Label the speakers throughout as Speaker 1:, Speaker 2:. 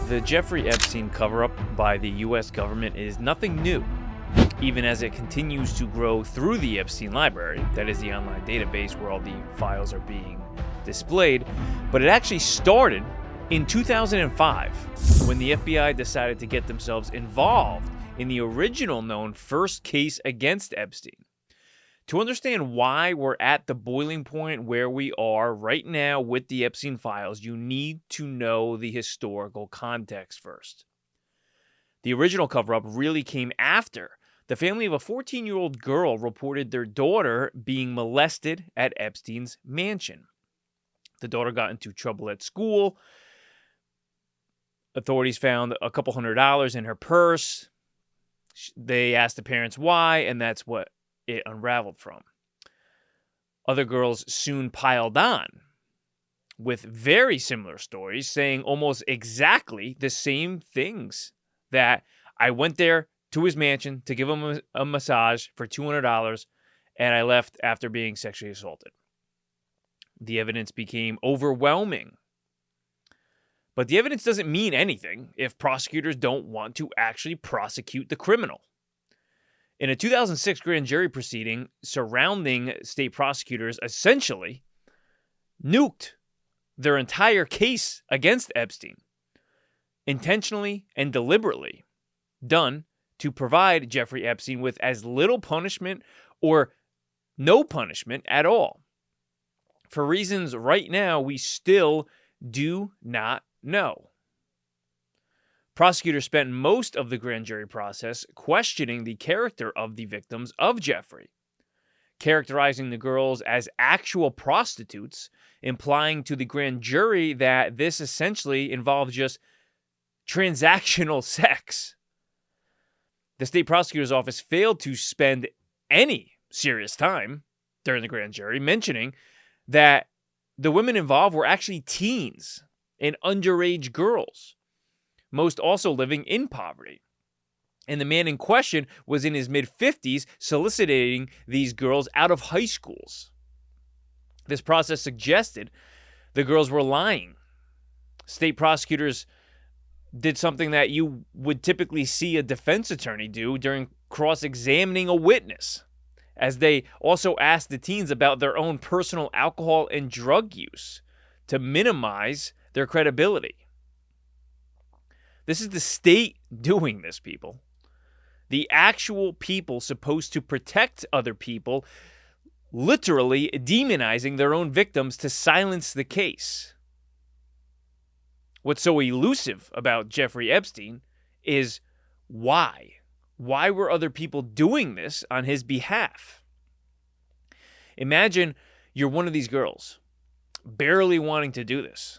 Speaker 1: The Jeffrey Epstein cover-up by the U.S. government is nothing new, even as it continues to grow through the Epstein library, that is the online database where all the files are being displayed. But it actually started in 2005 when the FBI decided to get themselves involved in the original known first case against Epstein. To understand why we're at the boiling point where we are right now with the Epstein files, you need to know the historical context first. The original cover-up really came after the family of a 14-year-old girl reported their daughter being molested at Epstein's mansion. The daughter got into trouble at school. Authorities found a couple $100 in her purse. They asked the parents why, and that's what it unraveled from. Other girls soon piled on with very similar stories, saying almost exactly the same things. That I went there to his mansion to give him a massage for $200, and I left after being sexually assaulted. The evidence became overwhelming. But the evidence doesn't mean anything if prosecutors don't want to actually prosecute the criminal. In a 2006 grand jury proceeding, surrounding state prosecutors essentially nuked their entire case against Epstein, intentionally and deliberately done to provide Jeffrey Epstein with as little punishment or no punishment at all. For reasons right now we still do not know. Prosecutors spent most of the grand jury process questioning the character of the victims of Jeffrey, characterizing the girls as actual prostitutes, implying to the grand jury that this essentially involved just transactional sex. The state prosecutor's office failed to spend any serious time during the grand jury mentioning that the women involved were actually teens and underage girls, most also living in poverty. And the man in question was in his mid-50s soliciting these girls out of high schools. This process suggested the girls were lying. State prosecutors did something that you would typically see a defense attorney do during cross-examining a witness, as they also asked the teens about their own personal alcohol and drug use to minimize their credibility. This is the state doing this, people. The actual people supposed to protect other people, literally demonizing their own victims to silence the case. What's so elusive about Jeffrey Epstein is why. Why were other people doing this on his behalf? Imagine you're one of these girls, barely wanting to do this,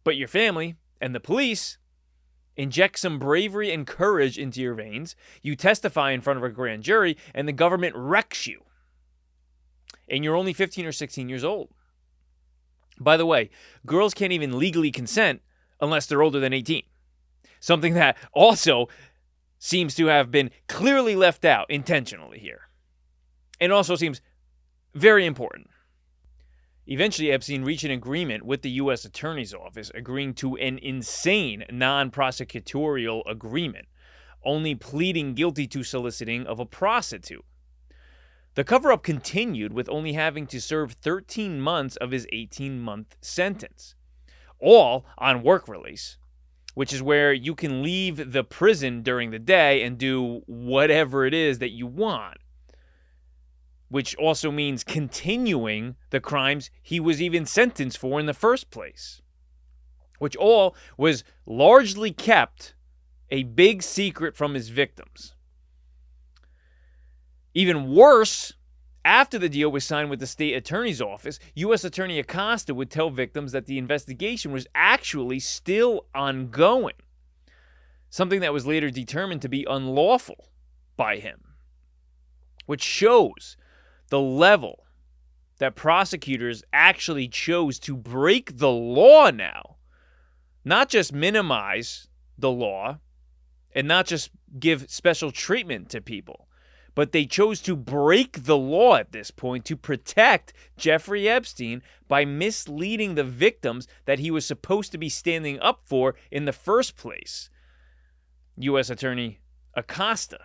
Speaker 1: but your family and the police inject some bravery and courage into your veins. You testify in front of a grand jury, and the government wrecks you. And you're only 15 or 16 years old. By the way, girls can't even legally consent unless they're older than 18. Something that also seems to have been clearly left out intentionally here. And also seems very important. Eventually, Epstein reached an agreement with the U.S. Attorney's Office, agreeing to an insane non-prosecutorial agreement, only pleading guilty to soliciting of a prostitute. The cover-up continued with only having to serve 13 months of his 18-month sentence, all on work release, which is where you can leave the prison during the day and do whatever it is that you want, which also means continuing the crimes he was even sentenced for in the first place, which all was largely kept a big secret from his victims. Even worse, after the deal was signed with the state attorney's office, U.S. Attorney Acosta would tell victims that the investigation was actually still ongoing, something that was later determined to be unlawful by him, which shows the level that prosecutors actually chose to break the law now, not just minimize the law and not just give special treatment to people, But they chose to break the law at this point to protect Jeffrey Epstein by misleading the victims that he was supposed to be standing up for in the first place. U.S. Attorney Acosta.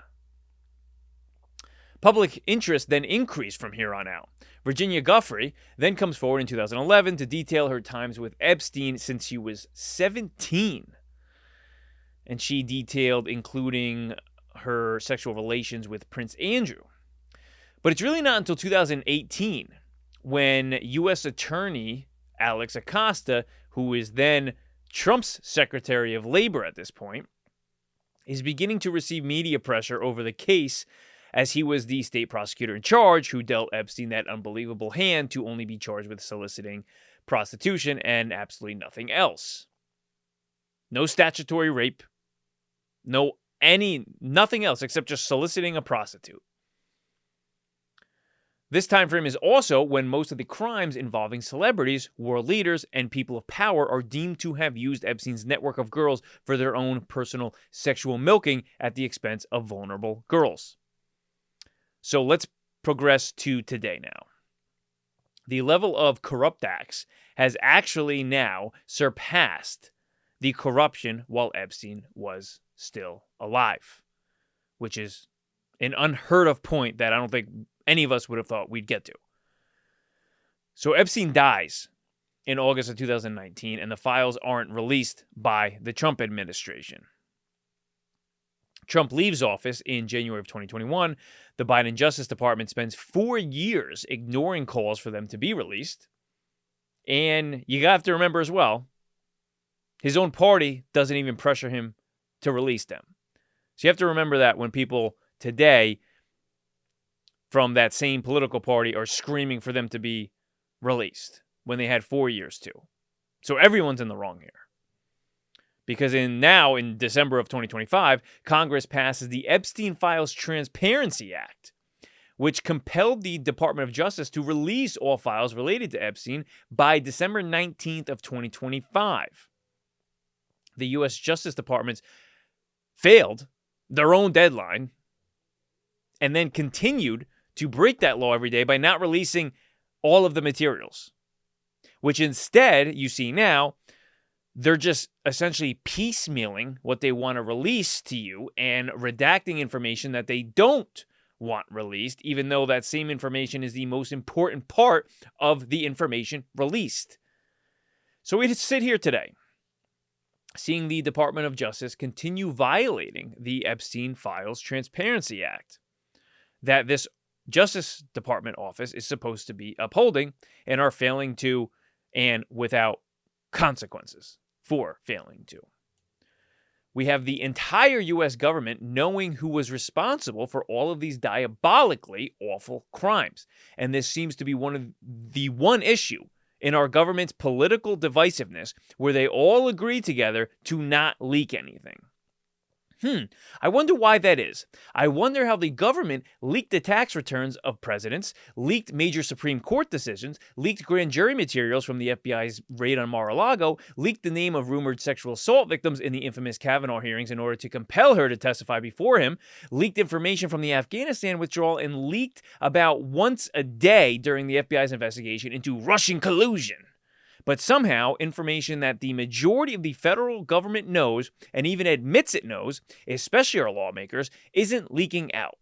Speaker 1: Public interest then increased from here on out. Virginia Giuffre then comes forward in 2011 to detail her times with Epstein since she was 17. And she detailed including her sexual relations with Prince Andrew. But it's really not until 2018 when U.S. Attorney Alex Acosta, who is then Trump's Secretary of Labor at this point, is beginning to receive media pressure over the case, as he was the state prosecutor in charge who dealt Epstein that unbelievable hand to only be charged with soliciting prostitution and absolutely nothing else. No statutory rape, nothing else except just soliciting a prostitute. This time frame is also when most of the crimes involving celebrities, world leaders, and people of power are deemed to have used Epstein's network of girls for their own personal sexual milking at the expense of vulnerable girls. So let's progress to today now. The level of corrupt acts has actually now surpassed the corruption while Epstein was still alive, which is an unheard of point that I don't think any of us would have thought we'd get to. So Epstein dies in August of 2019, and the files aren't released by the Trump administration. Trump leaves office in January of 2021. The Biden Justice Department spends 4 years ignoring calls for them to be released. And you have to remember as well, his own party doesn't even pressure him to release them. So you have to remember that when people today from that same political party are screaming for them to be released when they had 4 years to. So everyone's in the wrong here. Because in December of 2025, Congress passes the Epstein Files Transparency Act, which compelled the Department of Justice to release all files related to Epstein by December 19th of 2025. The U.S. Justice Department failed their own deadline and then continued to break that law every day by not releasing all of the materials, which instead, you see now, they're just essentially piecemealing what they want to release to you and redacting information that they don't want released, even though that same information is the most important part of the information released. So we sit here today, seeing the Department of Justice continue violating the Epstein Files Transparency Act that this Justice Department office is supposed to be upholding, and are failing to, and without consequences for failing to. We have the entire U.S. government knowing who was responsible for all of these diabolically awful crimes. And this seems to be one issue in our government's political divisiveness where they all agree together to not leak anything. I wonder why that is. I wonder how the government leaked the tax returns of presidents, leaked major Supreme Court decisions, leaked grand jury materials from the FBI's raid on Mar-a-Lago, leaked the name of rumored sexual assault victims in the infamous Kavanaugh hearings in order to compel her to testify before him, leaked information from the Afghanistan withdrawal, and leaked about once a day during the FBI's investigation into Russian collusion. But somehow, information that the majority of the federal government knows, and even admits it knows, especially our lawmakers, isn't leaking out.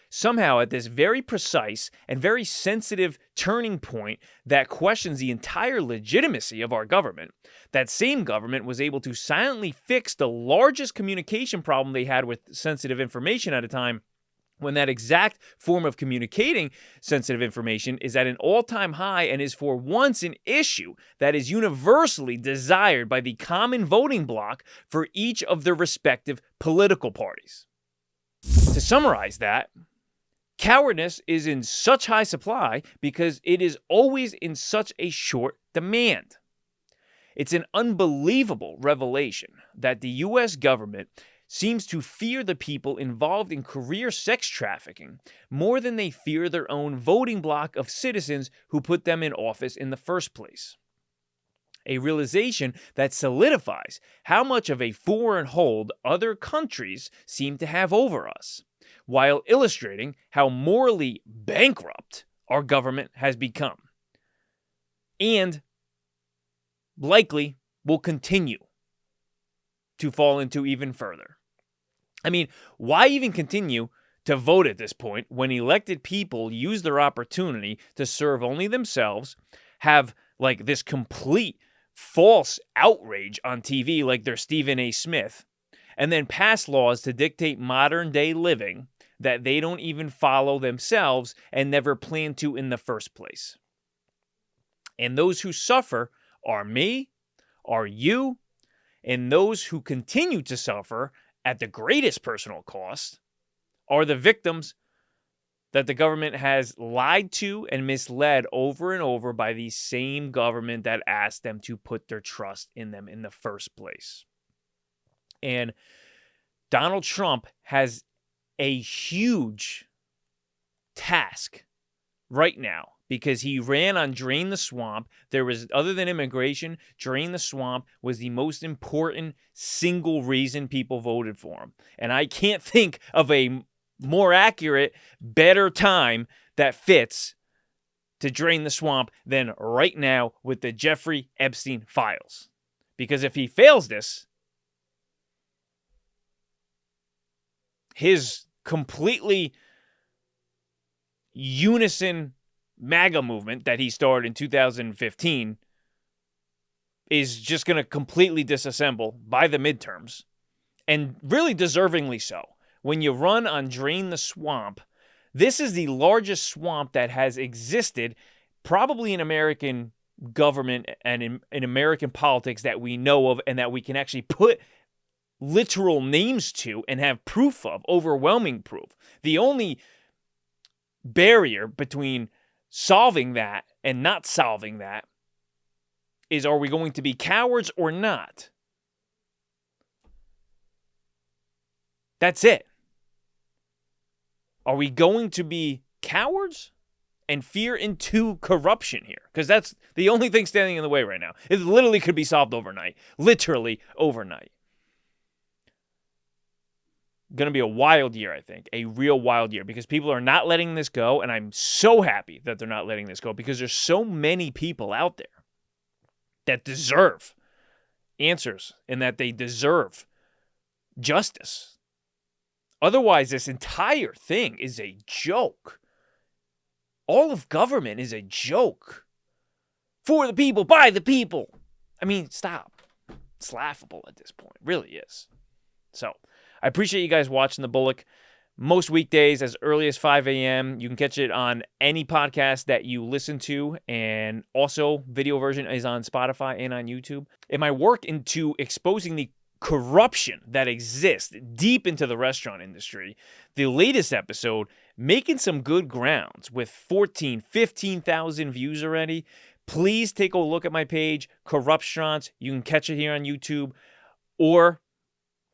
Speaker 1: Somehow, at this very precise and very sensitive turning point that questions the entire legitimacy of our government, that same government was able to silently fix the largest communication problem they had with sensitive information at a time, when that exact form of communicating sensitive information is at an all-time high and is for once an issue that is universally desired by the common voting bloc for each of their respective political parties. To summarize that, cowardice is in such high supply because it is always in such a short demand. It's an unbelievable revelation that the U.S. government seems to fear the people involved in career sex trafficking more than they fear their own voting bloc of citizens who put them in office in the first place. A realization that solidifies how much of a foreign hold other countries seem to have over us, while illustrating how morally bankrupt our government has become and likely will continue to fall into even further. I mean, why even continue to vote at this point when elected people use their opportunity to serve only themselves, have like this complete false outrage on TV like they're Stephen A. Smith, and then pass laws to dictate modern day living that they don't even follow themselves and never plan to in the first place? And those who suffer are me, are you, and those who continue to suffer at the greatest personal cost are the victims that the government has lied to and misled over and over by the same government that asked them to put their trust in them in the first place. And Donald Trump has a huge task right now because he ran on Drain the Swamp. There was, other than immigration, Drain the Swamp was the most important single reason people voted for him. And I can't think of a more accurate, better time that fits to drain the swamp than right now with the Jeffrey Epstein files. Because if he fails this, his completely unison MAGA movement that he started in 2015 is just going to completely disassemble by the midterms, and really deservingly so. When you run on Drain the Swamp, this is the largest swamp that has existed probably in American government and in American politics that we know of and that we can actually put literal names to and have proof of, overwhelming proof. The only barrier between solving that and not solving that is, are we going to be cowards or not? That's it. Are we going to be cowards and fear into corruption here? Because that's the only thing standing in the way right now. It literally could be solved overnight. Literally overnight. Going to be a wild year, I think. A real wild year, because people are not letting this go, and I'm so happy that they're not letting this go, because there's so many people out there that deserve answers and that they deserve justice. Otherwise, this entire thing is a joke. All of government is a joke. For the people, by the people. I mean, stop. It's laughable at this point. It really is. So, I appreciate you guys watching the Bullock. Most weekdays as early as 5 a.m. You can catch it on any podcast that you listen to. And also, video version is on Spotify and on YouTube. In my work into exposing the corruption that exists deep into the restaurant industry, the latest episode making some good grounds with 15,000 views already. Please take a look at my page, Corruptstraunts. You can catch it here on YouTube or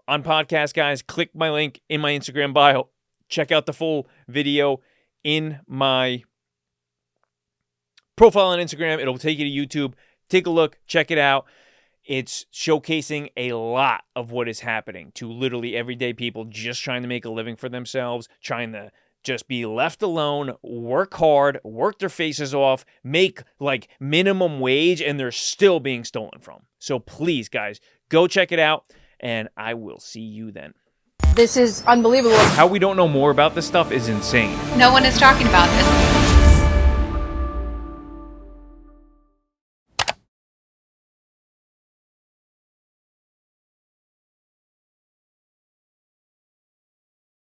Speaker 1: on podcast, guys. Click my link in my Instagram bio. Check out the full video in my profile on Instagram. It'll take you to YouTube. Take a look. Check it out. It's showcasing a lot of what is happening to literally everyday people just trying to make a living for themselves, trying to just be left alone, work hard, work their faces off, make like minimum wage, and they're still being stolen from. So please, guys, go check it out, and I will see you then.
Speaker 2: This is unbelievable.
Speaker 1: How we don't know more about this stuff is insane.
Speaker 2: No one is talking about this.